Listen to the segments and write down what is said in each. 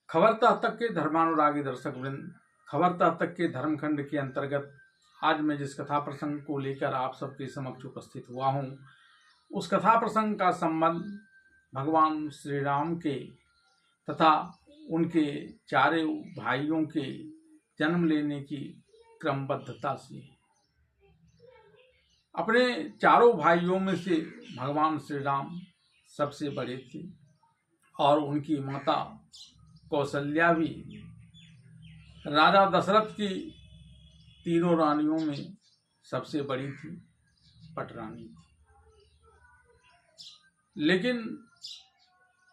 खबरता तक के धर्मानुरागी दर्शक वृंद, खबरता तक के धर्मखंड के अंतर्गत आज मैं जिस कथा प्रसंग को लेकर आप सबके समक्ष उपस्थित हुआ हूँ, उस कथा प्रसंग का संबंध भगवान श्री राम के तथा उनके चारों भाइयों के जन्म लेने की क्रमबद्धता से है। अपने चारों भाइयों में से भगवान श्री राम सबसे बड़े थे और उनकी माता कौशल्या भी राजा दशरथ की तीनों रानियों में सबसे बड़ी थी, पटरानी थी। लेकिन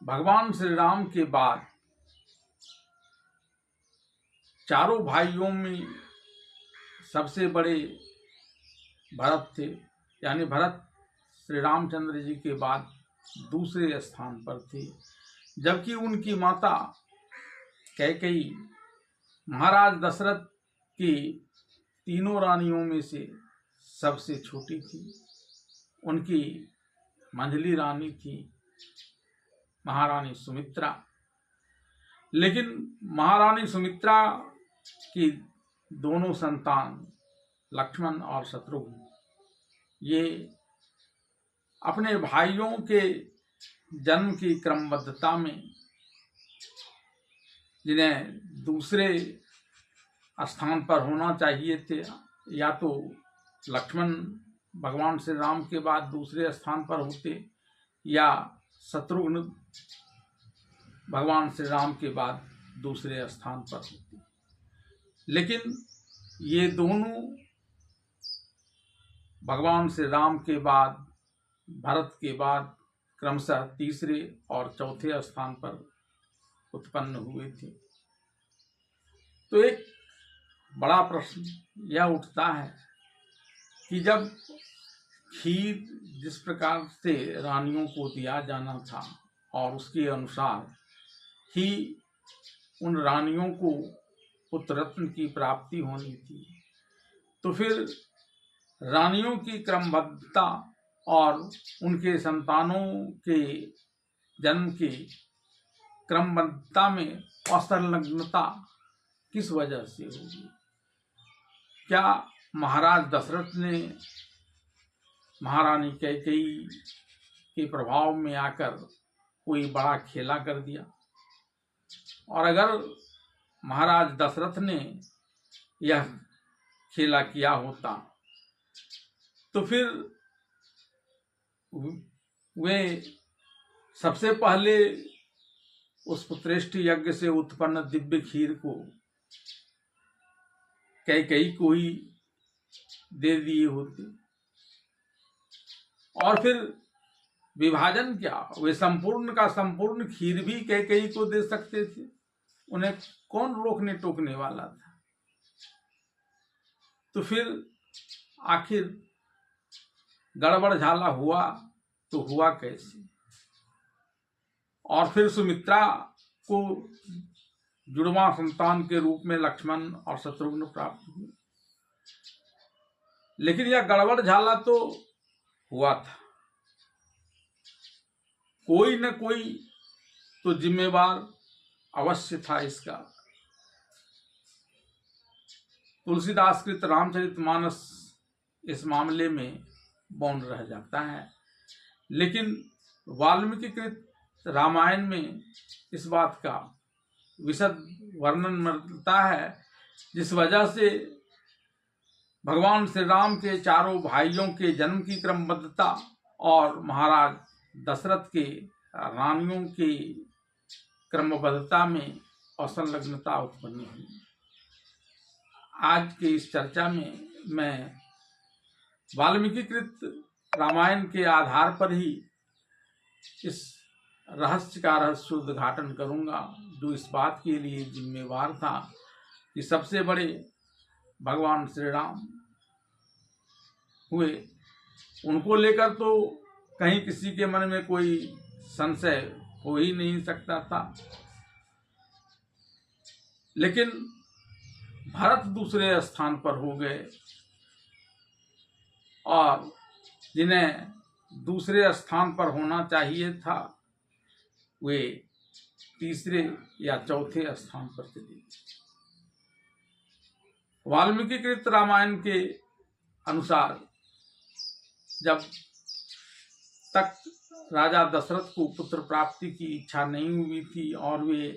भगवान श्री राम के बाद चारों भाइयों में सबसे बड़े भरत थे, यानी भरत श्री रामचंद्र जी के बाद दूसरे स्थान पर थे, जबकि उनकी माता कैकेयी महाराज दशरथ की तीनों रानियों में से सबसे छोटी थी। उनकी मंझली रानी थी महारानी सुमित्रा। लेकिन महारानी सुमित्रा की दोनों संतान लक्ष्मण और शत्रुघ्न ये अपने भाइयों के जन्म की क्रमबद्धता में जिन्हें दूसरे स्थान पर होना चाहिए थे, या तो लक्ष्मण भगवान श्री राम के बाद दूसरे स्थान पर होते या शत्रुघ्न भगवान श्री राम के बाद दूसरे स्थान पर होते, लेकिन ये दोनों भगवान श्री राम के बाद भरत के बाद क्रमशः तीसरे और चौथे स्थान पर उत्पन्न हुए थे। तो एक बड़ा प्रश्न यह उठता है कि जब खीर जिस प्रकार से रानियों को दिया जाना था और उसके अनुसार ही उन रानियों को पुत्र रत्न की प्राप्ति होनी थी, तो फिर रानियों की क्रमबद्धता और उनके संतानों के जन्म की क्रमबद्धता में असंलग्नता किस वजह से होगी? क्या महाराज दशरथ ने महारानी कैकेयी के प्रभाव में आकर कोई बड़ा खेला कर दिया? और अगर महाराज दशरथ ने यह खेला किया होता तो फिर वे सबसे पहले उस पुत्रेष्टि यज्ञ से उत्पन्न दिव्य खीर को कैकेयी को ही दे दिए होते, और फिर विभाजन क्या, वे संपूर्ण का संपूर्ण खीर भी कैकेयी को दे सकते थे। उन्हें कौन रोकने टोकने वाला था? तो फिर आखिर गड़बड़ झाला हुआ तो हुआ कैसे? और फिर सुमित्रा को जुड़वा संतान के रूप में लक्ष्मण और शत्रुघ्न प्राप्त हुए, लेकिन यह गड़बड़ झाला तो हुआ था। कोई न कोई तो जिम्मेवार अवश्य था इसका। तुलसीदास कृत रामचरितमानस इस मामले में मौन रह जाता है, लेकिन वाल्मीकि कृत रामायण में इस बात का विशद वर्णन मिलता है, जिस वजह से भगवान श्री राम के चारों भाइयों के जन्म की क्रमबद्धता और महाराज दशरथ के रानियों की क्रमबद्धता में असंलग्नता उत्पन्न हुई। आज के इस चर्चा में मैं वाल्मीकि कृत रामायण के आधार पर ही इस रहस्य का रहस्योद्घाटन करूंगा, जो इस बात के लिए जिम्मेवार था कि सबसे बड़े भगवान श्री राम हुए। उनको लेकर तो कहीं किसी के मन में कोई संशय हो ही नहीं सकता था, लेकिन भरत दूसरे स्थान पर हो गए और जिन्हें दूसरे स्थान पर होना चाहिए था वे तीसरे या चौथे स्थान पर चली गई। वाल्मीकि कृत रामायण के अनुसार जब तक राजा दशरथ को पुत्र प्राप्ति की इच्छा नहीं हुई थी और वे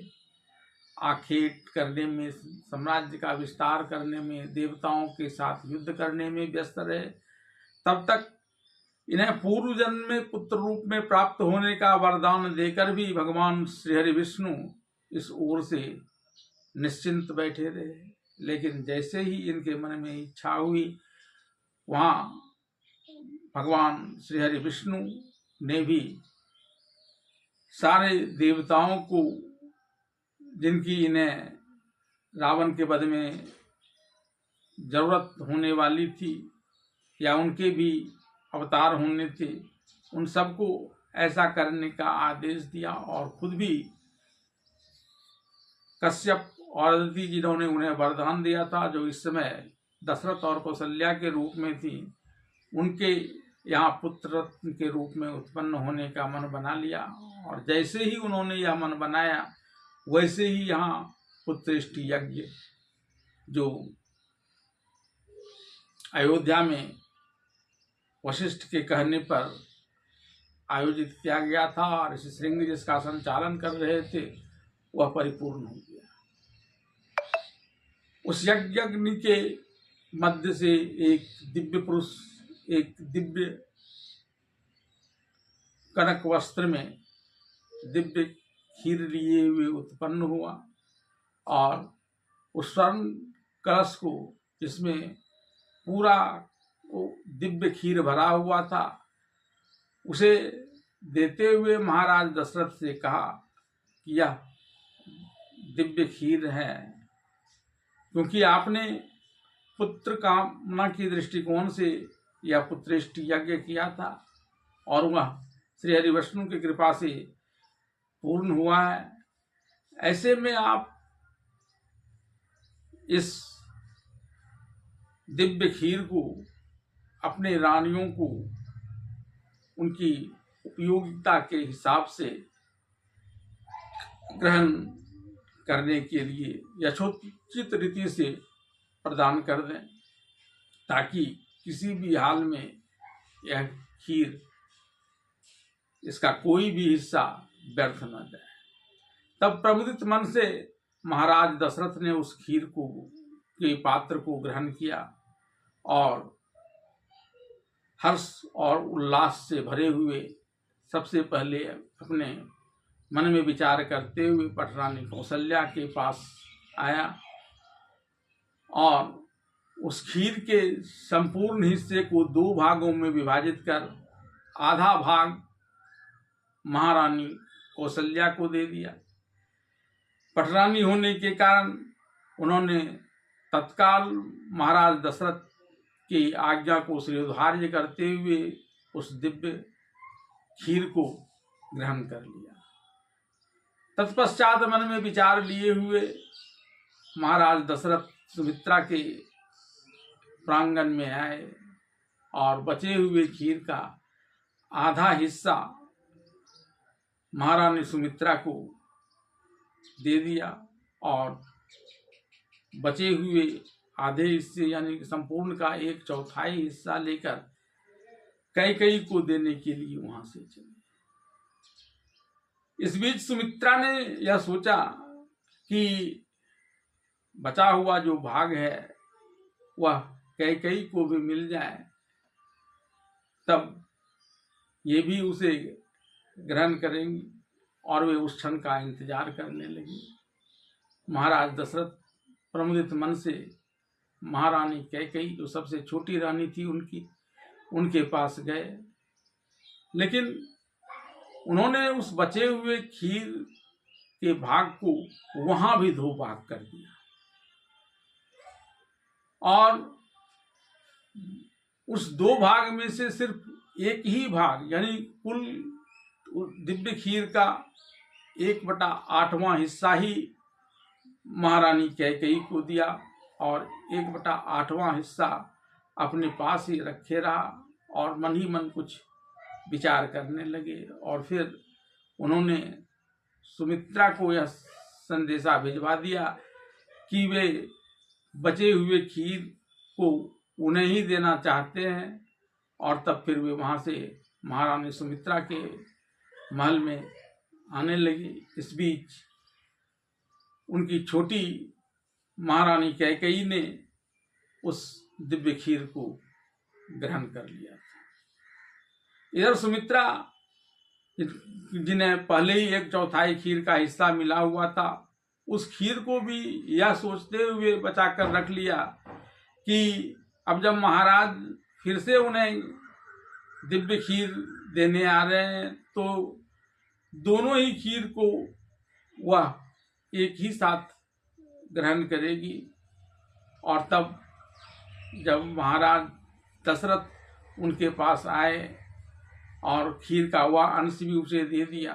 आखेट करने में, साम्राज्य का विस्तार करने में, देवताओं के साथ युद्ध करने में व्यस्त रहे, तब तक इन्हें पूर्व जन्म में पुत्र रूप में प्राप्त होने का वरदान देकर भी भगवान श्रीहरि विष्णु इस ओर से निश्चिंत बैठे रहे। लेकिन जैसे ही इनके मन में इच्छा हुई, वहाँ भगवान श्रीहरि विष्णु ने भी सारे देवताओं को, जिनकी इन्हें रावण के वध में जरूरत होने वाली थी या उनके भी अवतार होने थे, उन सबको ऐसा करने का आदेश दिया और खुद भी कश्यप और अदिति जिन्होंने उन्हें वरदान दिया था, जो इस समय दशरथ और कौशल्या के रूप में थी, उनके यहाँ पुत्र के रूप में उत्पन्न होने का मन बना लिया। और जैसे ही उन्होंने यह मन बनाया, वैसे ही यहाँ पुत्रेष्टि यज्ञ जो अयोध्या में वशिष्ठ के कहने पर आयोजित किया गया था और ऋषि श्रृंग जिसका संचालन कर रहे थे, वह परिपूर्ण हो गया। उस यज्ञ अग्नि के मध्य से एक दिव्य पुरुष, एक दिव्य कनक वस्त्र में दिव्य खीर लिए हुए उत्पन्न हुआ और उस स्वर्ण कलश को, जिसमें पूरा दिव्य खीर भरा हुआ था, उसे देते हुए महाराज दशरथ से कहा कि यह दिव्य खीर है, क्योंकि आपने पुत्र कामना की दृष्टिकोण से यह पुत्रेष्टि यज्ञ किया था और वह श्री हरि विष्णु की कृपा से पूर्ण हुआ है। ऐसे में आप इस दिव्य खीर को अपने रानियों को उनकी उपयोगिता के हिसाब से ग्रहण करने के लिए यथोचित रीति से प्रदान कर दें, ताकि किसी भी हाल में यह खीर, इसका कोई भी हिस्सा व्यर्थ न जाए। तब प्रमुदित मन से महाराज दशरथ ने उस खीर को के पात्र को ग्रहण किया और हर्ष और उल्लास से भरे हुए सबसे पहले अपने मन में विचार करते हुए पटरानी कौशल्या के पास आया और उस खीर के संपूर्ण हिस्से को 2 भागों में विभाजित कर आधा भाग महारानी कौशल्या को दे दिया। पटरानी होने के कारण उन्होंने तत्काल महाराज दशरथ की आज्ञा को शिरोधार्य करते हुए उस दिव्य खीर को ग्रहण कर लिया। तत्पश्चात मन में विचार लिए हुए महाराज दशरथ सुमित्रा के प्रांगण में आए और बचे हुए खीर का आधा हिस्सा महारानी सुमित्रा को दे दिया और बचे हुए आधे हिस्से यानी संपूर्ण का 1/4 हिस्सा लेकर कैकेयी को देने के लिए वहां से चले। इस बीच सुमित्रा ने यह सोचा कि बचा हुआ जो भाग है वह कैकेयी को भी मिल जाए, तब ये भी उसे ग्रहण करेंगी और वे उस क्षण का इंतजार करने लगी। महाराज दशरथ प्रमुदित मन से महारानी कैकेयी, जो सबसे छोटी रानी थी उनके पास गए, लेकिन उन्होंने उस बचे हुए खीर के भाग को वहां भी 2 भाग कर दिया और उस 2 भाग में से सिर्फ एक ही भाग यानी कुल दिव्य खीर का 1/8वां हिस्सा ही महारानी कैकेयी को दिया और 1/8वां हिस्सा अपने पास ही रखे रहा और मन ही मन कुछ विचार करने लगे। और फिर उन्होंने सुमित्रा को यह संदेशा भिजवा दिया कि वे बचे हुए खीर को उन्हें ही देना चाहते हैं, और तब फिर वे वहां से महारानी सुमित्रा के महल में आने लगी। इस बीच उनकी छोटी महारानी कैकेयी ने उस दिव्य खीर को ग्रहण कर लिया था। इधर सुमित्रा, जिन्हें पहले ही 1/4 खीर का हिस्सा मिला हुआ था, उस खीर को भी यह सोचते हुए बचा कर रख लिया कि अब जब महाराज फिर से उन्हें दिव्य खीर देने आ रहे हैं तो दोनों ही खीर को वह एक ही साथ ग्रहण करेगी। और तब जब महाराज दशरथ उनके पास आए और खीर का वह अंश भी उसे दे दिया,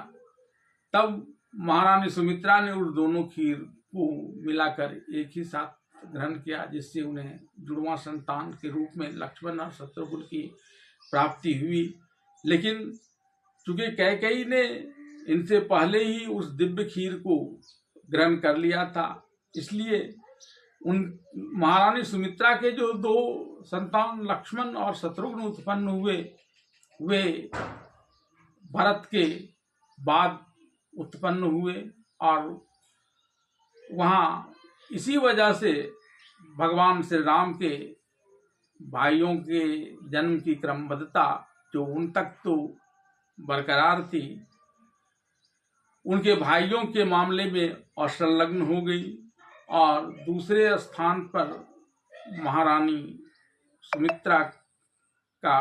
तब महारानी सुमित्रा ने उस दोनों खीर को मिलाकर एक ही साथ ग्रहण किया, जिससे उन्हें जुड़वा संतान के रूप में लक्ष्मण और शत्रुघ्न की प्राप्ति हुई। लेकिन चूंकि कैकेयी ने इनसे पहले ही उस दिव्य खीर को ग्रहण कर लिया था, इसलिए उन महारानी सुमित्रा के जो 2 संतान लक्ष्मण और शत्रुघ्न उत्पन्न हुए, वे भरत के बाद उत्पन्न हुए। और वहाँ इसी वजह से भगवान श्री राम के भाइयों के जन्म की क्रमबद्धता जो उन तक तो बरकरार थी, उनके भाइयों के मामले में असंलग्न हो गई, और दूसरे स्थान पर महारानी सुमित्रा का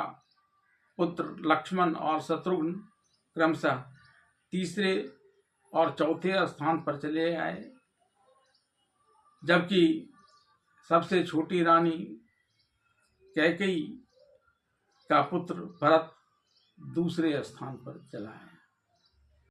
पुत्र लक्ष्मण और शत्रुघ्न क्रमशः तीसरे और चौथे स्थान पर चले आए, जबकि सबसे छोटी रानी कैकेयी का पुत्र भरत दूसरे स्थान पर चला है।